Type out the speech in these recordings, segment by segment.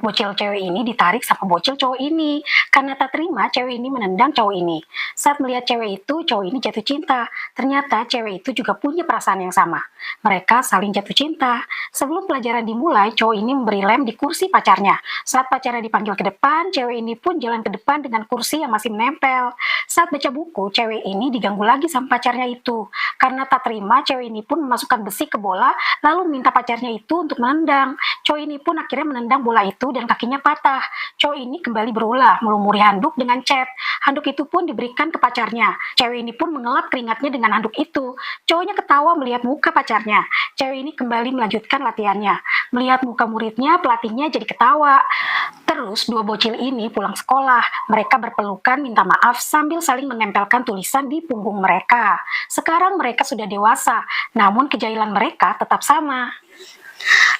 bocil cewek ini ditarik sama bocil cowok ini. Karena tak terima, cewek ini menendang cowok ini. Saat melihat cewek itu, cowok ini jatuh cinta. Ternyata cewek itu juga punya perasaan yang sama. Mereka saling jatuh cinta. Sebelum pelajaran dimulai, cowok ini memberi lem di kursi pacarnya. Saat pacarnya dipanggil ke depan, cewek ini pun jalan ke depan dengan kursi yang masih menempel. Saat baca buku, cewek ini diganggu lagi sama pacarnya itu. Karena tak terima, cewek ini pun memasukkan besi ke bola, lalu minta pacarnya itu untuk menendang. Cowok ini pun akhirnya menendang bola itu dan kakinya patah. Cowok ini kembali berulah, melumuri handuk dengan cat. Handuk itu pun diberikan ke pacarnya. Cewek ini pun mengelap keringatnya dengan handuk itu. Cowoknya ketawa melihat muka pacarnya. Cewek ini kembali melanjutkan latihannya. Melihat muka muridnya, pelatihnya jadi ketawa. Terus dua bocil ini pulang sekolah. Mereka berpelukan minta maaf sambil saling menempelkan tulisan di punggung mereka. Sekarang mereka sudah dewasa, namun kejailan mereka tetap sama.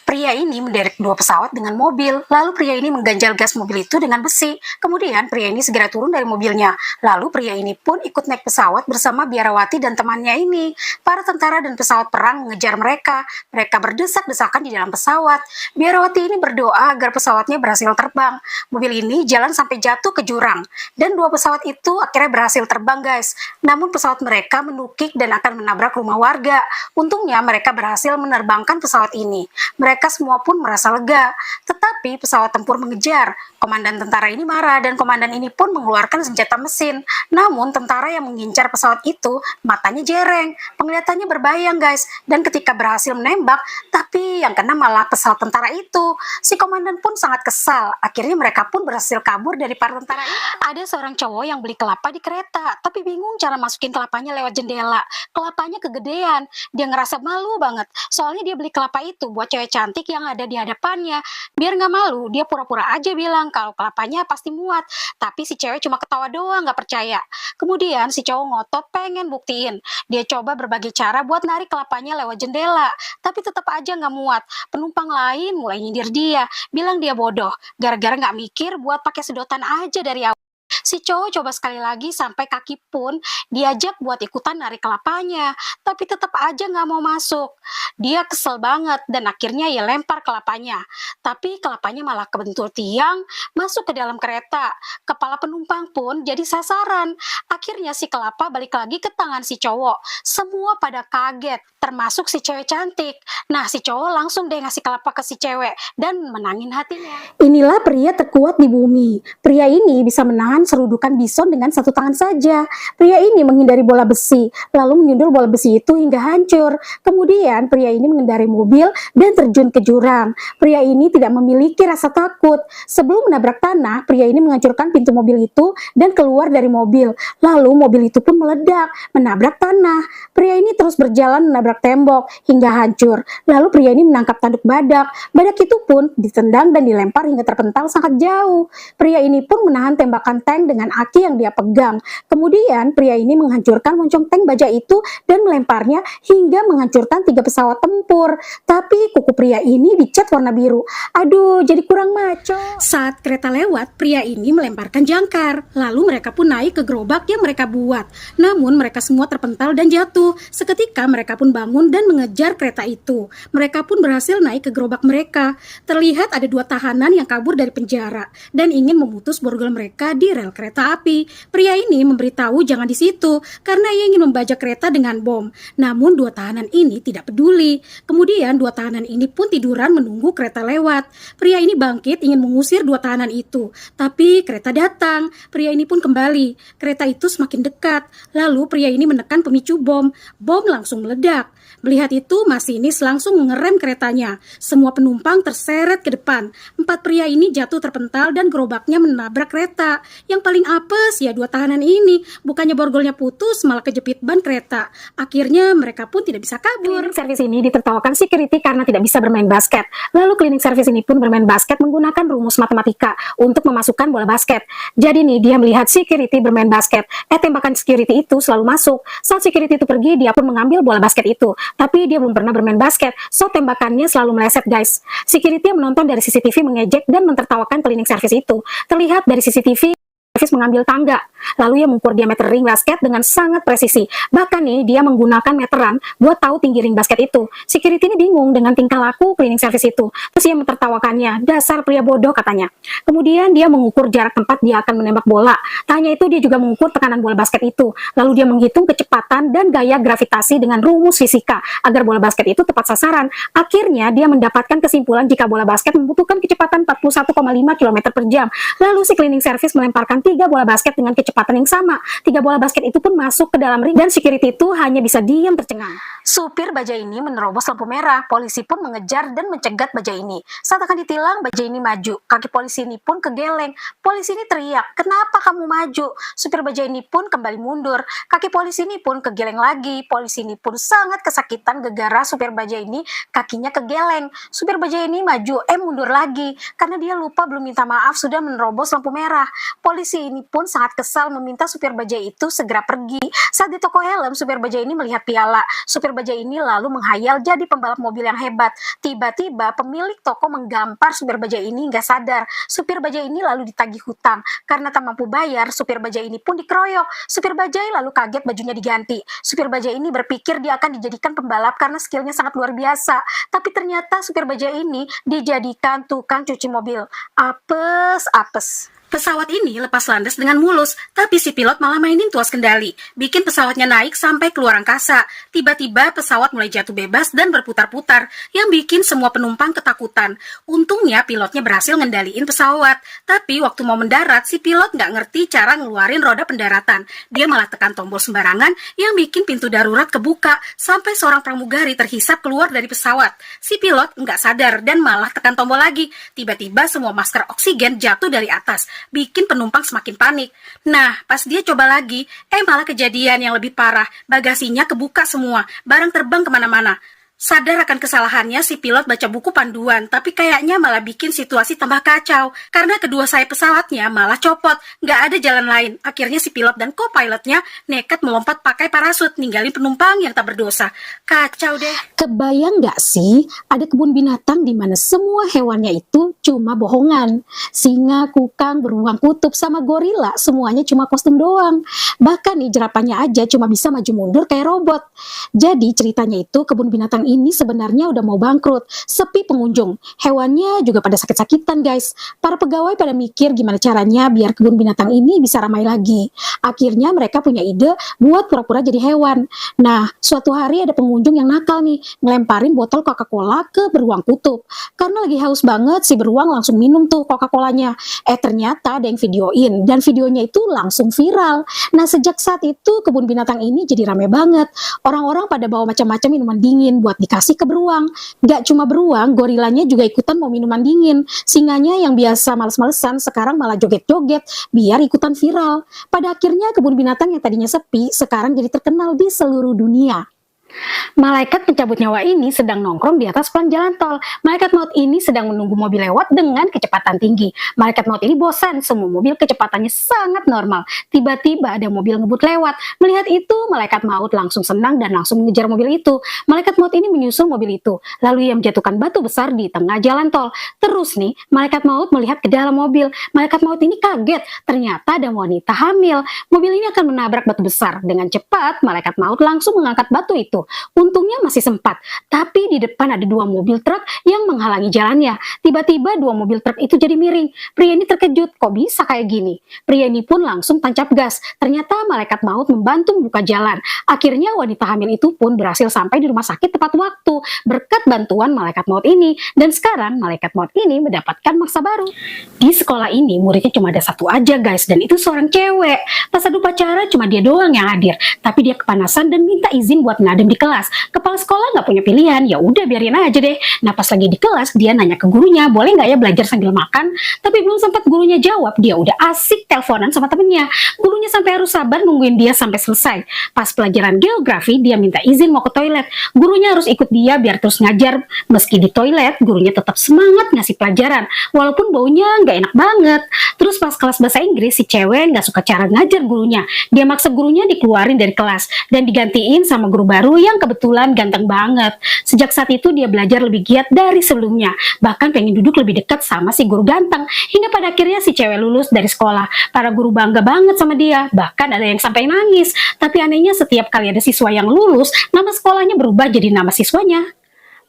Pria ini menderek dua pesawat dengan mobil, lalu pria ini mengganjal gas mobil itu dengan besi. Kemudian pria ini segera turun dari mobilnya. Lalu pria ini pun ikut naik pesawat bersama biarawati dan temannya ini. Para tentara dan pesawat perang mengejar mereka. Mereka berdesak-desakan di dalam pesawat. Biarawati ini berdoa agar pesawatnya berhasil terbang. Mobil ini jalan sampai jatuh ke jurang. Dan dua pesawat itu akhirnya berhasil terbang, guys. Namun pesawat mereka menukik dan akan menabrak rumah warga. Untungnya mereka berhasil menerbangkan pesawat ini. Mereka semua pun merasa lega, tetapi pesawat tempur mengejar. Komandan tentara ini marah dan komandan ini pun mengeluarkan senjata mesin. Namun tentara yang mengincar pesawat itu matanya jereng, penglihatannya berbayang, guys. Dan ketika berhasil menembak, tapi yang kena malah pesawat tentara itu. Si komandan pun sangat kesal. Akhirnya mereka pun berhasil kabur dari para tentara itu. Ada seorang cowok yang beli kelapa di kereta, tapi bingung cara masukin kelapanya lewat jendela. Kelapanya kegedean, dia ngerasa malu banget. Soalnya dia beli kelapa itu buat cewek cantik yang ada di hadapannya. Biar nggak malu, dia pura-pura aja bilang kalau kelapanya pasti muat. Tapi si cewek cuma ketawa doang, nggak percaya. Kemudian si cowok ngotot pengen buktiin. Dia coba berbagai cara buat narik kelapanya lewat jendela. Tapi tetap aja nggak muat. Penumpang lain mulai nyindir dia, bilang dia bodoh. Gara-gara nggak mikir buat pakai sedotan aja dari awal. Si cowok coba sekali lagi sampai kaki pun diajak buat ikutan narik kelapanya, tapi tetap aja nggak mau masuk. Dia kesel banget dan akhirnya ya lempar kelapanya. Tapi kelapanya malah kebentur tiang, masuk ke dalam kereta. Kepala penumpang pun jadi sasaran. Akhirnya si kelapa balik lagi ke tangan si cowok. Semua pada kaget, termasuk si cewek cantik. Nah, si cowok langsung deh ngasih kelapa ke si cewek dan menangin hatinya. Inilah pria terkuat di bumi. Pria ini bisa menahan serudukan bison dengan satu tangan saja. Pria ini menghindari bola besi, lalu menyundul bola besi itu hingga hancur. Kemudian pria ini mengendarai mobil dan terjun ke jurang. Pria ini tidak memiliki rasa takut. Sebelum menabrak tanah, pria ini menghancurkan pintu mobil itu dan keluar dari mobil. Lalu mobil itu pun meledak, menabrak tanah. Pria ini terus berjalan menabrak tembok hingga hancur. Lalu pria ini menangkap tanduk badak. Badak itu pun ditendang dan dilempar hingga terpental sangat jauh. Pria ini pun menahan tembakan tank dengan aki yang dia pegang. Kemudian pria ini menghancurkan moncong tank baja itu dan melemparnya hingga menghancurkan 3 pesawat tempur. Tapi kuku pria ini dicat warna biru. Aduh, jadi kurang maco. Saat kereta lewat, pria ini melemparkan jangkar. Lalu mereka pun naik ke gerobak yang mereka buat. Namun mereka semua terpental dan jatuh. Seketika mereka pun bangun dan mengejar kereta itu. Mereka pun berhasil naik ke gerobak mereka. Terlihat ada 2 tahanan yang kabur dari penjara dan ingin memutus borgol mereka di rel kereta api. Pria ini memberitahu jangan di situ karena ia ingin membajak kereta dengan bom. Namun 2 tahanan ini tidak peduli. Kemudian 2 tahanan ini pun tiduran menunggu kereta lewat. Pria ini bangkit ingin mengusir 2 tahanan itu. Tapi kereta datang. Pria ini pun kembali. Kereta itu semakin dekat. Lalu pria ini menekan pemicu bom. Bom langsung meledak. Melihat itu, masinis langsung mengerem keretanya. Semua penumpang terseret ke depan. 4 pria ini jatuh terpental dan gerobaknya menabrak kereta. Yang paling apes ya 2 tahanan ini. Bukannya borgolnya putus, malah kejepit ban kereta. Akhirnya mereka pun tidak bisa kabur. Cleaning service ini ditertawakan security karena tidak bisa bermain basket. Lalu cleaning service ini pun bermain basket menggunakan rumus matematika untuk memasukkan bola basket. Jadi nih, dia melihat security bermain basket. Tembakan security itu selalu masuk. Saat security itu pergi, dia pun mengambil bola basket itu. Tapi dia belum pernah bermain basket, so tembakannya selalu meleset, guys. Security yang menonton dari CCTV mengejek dan mentertawakan cleaning service itu. Terlihat dari CCTV servis mengambil tangga. Lalu ia mengukur diameter ring basket dengan sangat presisi. Bahkan nih, dia menggunakan meteran buat tahu tinggi ring basket itu. Security ini bingung dengan tingkah laku cleaning service itu. Terus ia mentertawakannya, dasar pria bodoh katanya. Kemudian dia mengukur jarak tempat dia akan menembak bola. Tak hanya itu, dia juga mengukur tekanan bola basket itu. Lalu dia menghitung kecepatan dan gaya gravitasi dengan rumus fisika agar bola basket itu tepat sasaran. Akhirnya dia mendapatkan kesimpulan jika bola basket membutuhkan kecepatan 41,5 km per jam. Lalu si cleaning service melemparkan 3 bola basket dengan kecepatan yang sama. 3 bola basket itu pun masuk ke dalam ring dan security itu hanya bisa diam tercengang. Supir bajai ini menerobos lampu merah. Polisi pun mengejar dan mencegat bajai ini. Saat akan ditilang, bajai ini maju. Kaki polisi ini pun kegeleng. Polisi ini teriak, "Kenapa kamu maju?" Supir bajai ini pun kembali mundur. Kaki polisi ini pun kegeleng lagi. Polisi ini pun sangat kesakitan gara-gara supir bajai ini kakinya kegeleng. Supir bajai ini maju, mundur lagi. Karena dia lupa belum minta maaf sudah menerobos lampu merah. Polisi ini pun sangat kesal meminta supir bajai itu segera pergi. Saat di toko helm, supir bajai ini melihat piala. Supir bajai ini lalu menghayal jadi pembalap mobil yang hebat. Tiba-tiba pemilik toko menggampar supir bajai ini nggak sadar. Supir bajai ini lalu ditagih hutang. Karena tak mampu bayar, supir bajai ini pun dikeroyok. Supir bajai lalu kaget bajunya diganti. Supir bajai ini berpikir dia akan dijadikan pembalap karena skillnya sangat luar biasa. Tapi ternyata supir bajai ini dijadikan tukang cuci mobil. Apes. Pesawat ini lepas landas dengan mulus, tapi si pilot malah mainin tuas kendali, bikin pesawatnya naik sampai keluar angkasa. Tiba-tiba pesawat mulai jatuh bebas dan berputar-putar, yang bikin semua penumpang ketakutan. Untungnya pilotnya berhasil ngendaliin pesawat, tapi waktu mau mendarat, si pilot nggak ngerti cara ngeluarin roda pendaratan. Dia malah tekan tombol sembarangan, yang bikin pintu darurat kebuka, sampai seorang pramugari terhisap keluar dari pesawat. Si pilot nggak sadar dan malah tekan tombol lagi. Tiba-tiba semua masker oksigen jatuh dari atas, bikin penumpang semakin panik. Nah, pas dia coba lagi, malah kejadian yang lebih parah. Bagasinya kebuka semua, barang terbang kemana-mana. Sadar akan kesalahannya, si pilot baca buku panduan, tapi kayaknya malah bikin situasi tambah kacau. Karena kedua sayap pesawatnya malah copot, nggak ada jalan lain. Akhirnya si pilot dan co-pilotnya nekat melompat pakai parasut, ninggalin penumpang yang tak berdosa. Kacau deh. Kebayang nggak sih, ada kebun binatang di mana semua hewannya itu cuma bohongan. Singa, kukang, beruang kutub, sama gorila, semuanya cuma kostum doang. Bahkan nih jerapahnya aja cuma bisa maju mundur kayak robot. Jadi ceritanya itu kebun binatang ini sebenarnya udah mau bangkrut, sepi pengunjung. Hewannya juga pada sakit-sakitan guys. Para pegawai pada mikir gimana caranya biar kebun binatang ini bisa ramai lagi. Akhirnya mereka punya ide buat pura-pura jadi hewan. Nah, suatu hari ada pengunjung yang nakal nih, ngelemparin botol Coca-Cola ke beruang kutub. Karena lagi haus banget, si beruang langsung minum tuh Coca-Colanya. Ternyata ada yang videoin, dan videonya itu langsung viral. Nah, sejak saat itu kebun binatang ini jadi rame banget. Orang-orang pada bawa macam-macam minuman dingin buat dikasih ke beruang. Gak cuma beruang, gorilanya juga ikutan mau minuman dingin. Singanya yang biasa males-malesan sekarang malah joget-joget biar ikutan viral. Pada akhirnya kebun binatang yang tadinya sepi sekarang jadi terkenal di seluruh dunia. Malaikat pencabut nyawa ini sedang nongkrong di atas pelang jalan tol. Malaikat maut ini sedang menunggu mobil lewat dengan kecepatan tinggi. Malaikat maut ini bosan, semua mobil kecepatannya sangat normal. Tiba-tiba ada mobil ngebut lewat. Melihat itu, malaikat maut langsung senang dan langsung mengejar mobil itu. Malaikat maut ini menyusul mobil itu. Lalu ia menjatuhkan batu besar di tengah jalan tol. Terus nih, malaikat maut melihat ke dalam mobil. Malaikat maut ini kaget. Ternyata ada wanita hamil. Mobil ini akan menabrak batu besar. Dengan cepat, malaikat maut langsung mengangkat batu itu. Untungnya masih sempat, tapi di depan ada 2 mobil truk yang menghalangi jalannya. Tiba-tiba 2 mobil truk itu jadi miring. Pria ini terkejut, kok bisa kayak gini? Pria ini pun langsung tancap gas. Ternyata malaikat maut membantu membuka jalan. Akhirnya wanita hamil itu pun berhasil sampai di rumah sakit tepat waktu berkat bantuan malaikat maut ini. Dan sekarang malaikat maut ini mendapatkan maksa baru. Di sekolah ini muridnya cuma ada 1 aja guys, dan itu seorang cewek. Pas adu upacara cuma dia doang yang hadir, tapi dia kepanasan dan minta izin buat ngadem di kelas. Kepala sekolah nggak punya pilihan, ya udah biarin aja deh. Nah pas lagi di kelas dia nanya ke gurunya, boleh nggak ya belajar sambil makan? Tapi belum sempat gurunya jawab, dia udah asik teleponan sama temennya. Gurunya sampai harus sabar nungguin dia sampai selesai. Pas pelajaran geografi, dia minta izin mau ke toilet. Gurunya harus ikut dia biar terus ngajar. Meski di toilet, gurunya tetap semangat ngasih pelajaran, walaupun baunya nggak enak banget. Terus pas kelas bahasa Inggris, si cewek nggak suka cara ngajar gurunya. Dia maksa gurunya dikeluarin dari kelas dan digantiin sama guru baru yang kebetulan ganteng banget. Sejak saat itu dia belajar lebih giat dari sebelumnya, bahkan pengen duduk lebih dekat sama si guru ganteng. Hingga pada akhirnya si cewek lulus dari sekolah. Para guru bangga banget sama dia, bahkan ada yang sampai nangis. Tapi anehnya setiap kali ada siswa yang lulus, nama sekolahnya berubah jadi nama siswanya.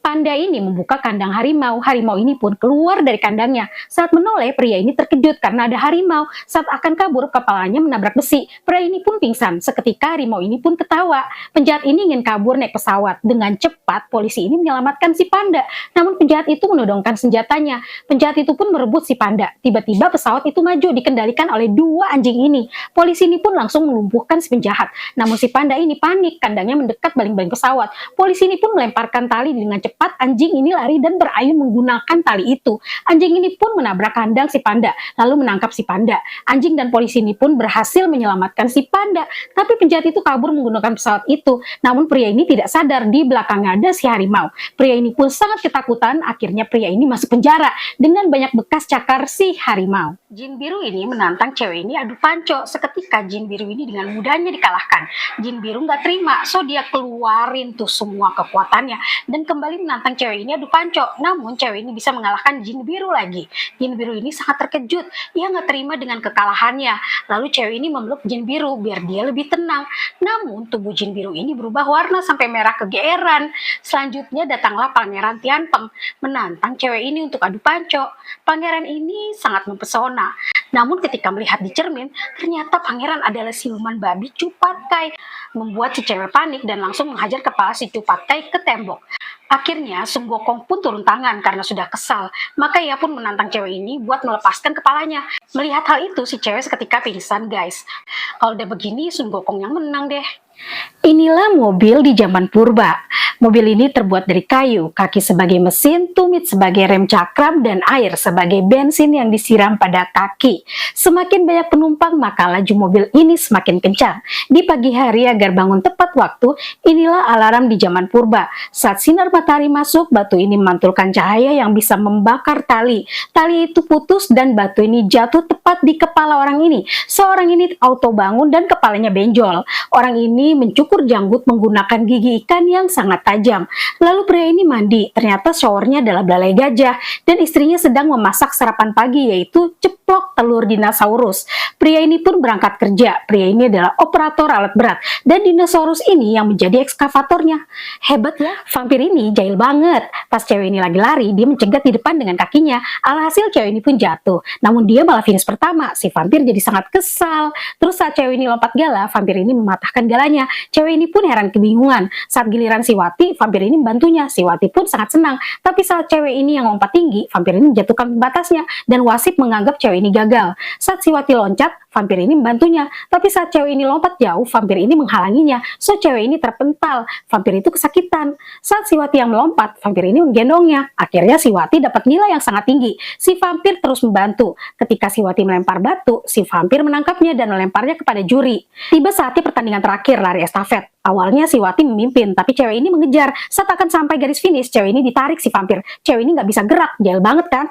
Panda ini membuka kandang harimau. Harimau ini pun keluar dari kandangnya. Saat menoleh, pria ini terkejut karena ada harimau. Saat akan kabur, kepalanya menabrak besi. Pria ini pun pingsan. Seketika harimau ini pun ketawa. Penjahat ini ingin kabur naik pesawat. Dengan cepat, polisi ini menyelamatkan si panda. Namun penjahat itu menodongkan senjatanya. Penjahat itu pun merebut si panda. Tiba-tiba pesawat itu maju dikendalikan oleh dua anjing ini. Polisi ini pun langsung melumpuhkan si penjahat. Namun si panda ini panik. Kandangnya mendekat baling-baling pesawat. Polisi ini pun melemparkan tali dengan cepat. Anjing ini lari dan berayun menggunakan tali itu. Anjing ini pun menabrak kandang si panda, lalu menangkap si panda. Anjing dan polisi ini pun berhasil menyelamatkan si panda. Tapi penjahat itu kabur menggunakan pesawat itu. Namun pria ini tidak sadar di belakangnya ada si harimau. Pria ini pun sangat ketakutan. Akhirnya pria ini masuk penjara dengan banyak bekas cakar si harimau. Jin biru ini menantang cewek ini adu panco. Seketika jin biru ini dengan mudahnya dikalahkan. Jin biru nggak terima, so dia keluarin tuh semua kekuatannya dan kembali menantang cewek ini adu panco. Namun cewek ini bisa mengalahkan jin biru lagi. Jin biru ini sangat terkejut. Ia nggak terima dengan kekalahannya. Lalu cewek ini memeluk jin biru biar dia lebih tenang. Namun tubuh jin biru ini berubah warna sampai merah kegeeran. Selanjutnya datanglah Pangeran Tianpeng menantang cewek ini untuk adu panco. Pangeran ini sangat mempesona. Namun ketika melihat di cermin, ternyata pangeran adalah siluman babi Cupatkai. Membuat si cewek panik dan langsung menghajar kepala si Cupatkai ke tembok. Akhirnya Sun Gokong pun turun tangan karena sudah kesal. Maka ia pun menantang cewek ini buat melepaskan kepalanya. Melihat hal itu, si cewek seketika pingsan, guys. Kalau udah begini, Sun Gokong yang menang deh. Inilah mobil di zaman purba. Mobil ini terbuat dari kayu, kaki sebagai mesin, tumit sebagai rem cakram, dan air sebagai bensin yang disiram pada kaki. Semakin banyak penumpang, maka laju mobil ini semakin kencang. Di pagi hari agar bangun tepat waktu, inilah alarm di zaman purba. Saat sinar matahari masuk, batu ini memantulkan cahaya yang bisa membakar tali. Tali itu putus dan batu ini jatuh tepat di kepala orang ini. Seorang ini auto bangun dan kepalanya benjol. Orang ini mencukur janggut menggunakan gigi ikan yang sangat tajam. Lalu pria ini mandi. Ternyata showernya adalah belalai gajah dan istrinya sedang memasak sarapan pagi, yaitu ceplok telur dinosaurus. Pria ini pun berangkat kerja. Pria ini adalah operator alat berat dan dinosaurus ini yang menjadi ekskavatornya. Hebat ya, vampir ini jahil banget. Pas cewek ini lagi lari, dia mencegat di depan dengan kakinya. Alhasil cewek ini pun jatuh. Namun dia malah finish pertama. Si vampir jadi sangat kesal. Terus saat cewek ini lompat gala, vampir ini mematahkan galanya. Cewek ini pun heran kebingungan. Saat giliran si Wati, vampir ini membantunya. Si Wati pun sangat senang. Tapi saat cewek ini yang lompat tinggi, vampir ini menjatuhkan pembatasnya dan wasit menganggap cewek ini gagal. Saat si Wati loncat, vampir ini membantunya. Tapi saat cewek ini lompat jauh, vampir ini menghalanginya. So cewek ini terpental. Vampir itu kesakitan. Saat si Wati yang melompat, vampir ini menggendongnya. Akhirnya si Wati dapat nilai yang sangat tinggi. Si vampir terus membantu. Ketika si Wati melempar batu, si vampir menangkapnya dan melemparnya kepada juri. Tiba saatnya pertandingan terakhir lari estafet. Awalnya si Wati memimpin, tapi cewek ini mengejar. Saat akan sampai garis finish, cewek ini ditarik si vampir. Cewek ini nggak bisa gerak, jahil banget kan?